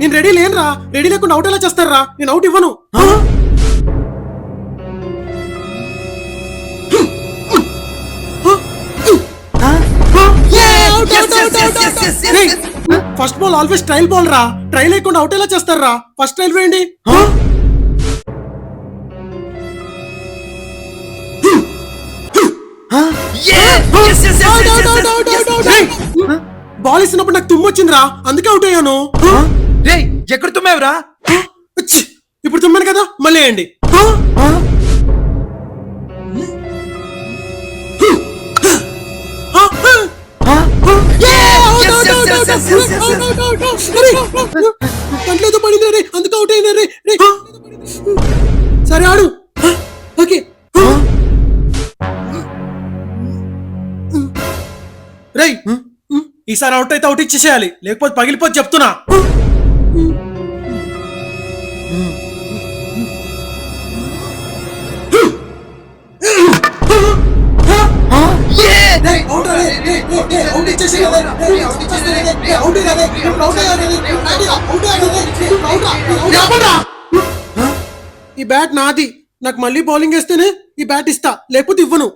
నేను రెడీ లేనురా. రెడీ లేకుండా అవుట్ ఎలా చేస్తారా? నేను అవుట్ ఇవ్వను. First ball always trial ball రా. ట్రై లేకుండా అవుట్ ఎలా చేస్తారా? ఫస్ట్ ట్రైల్ వేయండి. బాల్ ఇస్తున్నప్పుడు నాకు తుమ్ము వచ్చిందిరా, అందుకే అవుట్ అయ్యాను. ఎక్కడ తుమ్మావురా? ఇప్పుడు తుమ్మాను కదా, మళ్ళీ వేయండి. కంట్లోతో పడింది రే, అందుకు అవుట్ అయినా రే. సరే ఆడు. ఓకే రేయ్, ఈసారి అవుట్ అయితే అవుట్ ఇచ్చేసేయాలి, లేకపోతే పగిలిపోతే చెప్తున్నా. ఈ బ్యాట్ నాది. నాకు మళ్ళీ బౌలింగ్ వేస్తేనే ఈ బ్యాట్ ఇస్తా, లేకపోతే ఇవ్వను.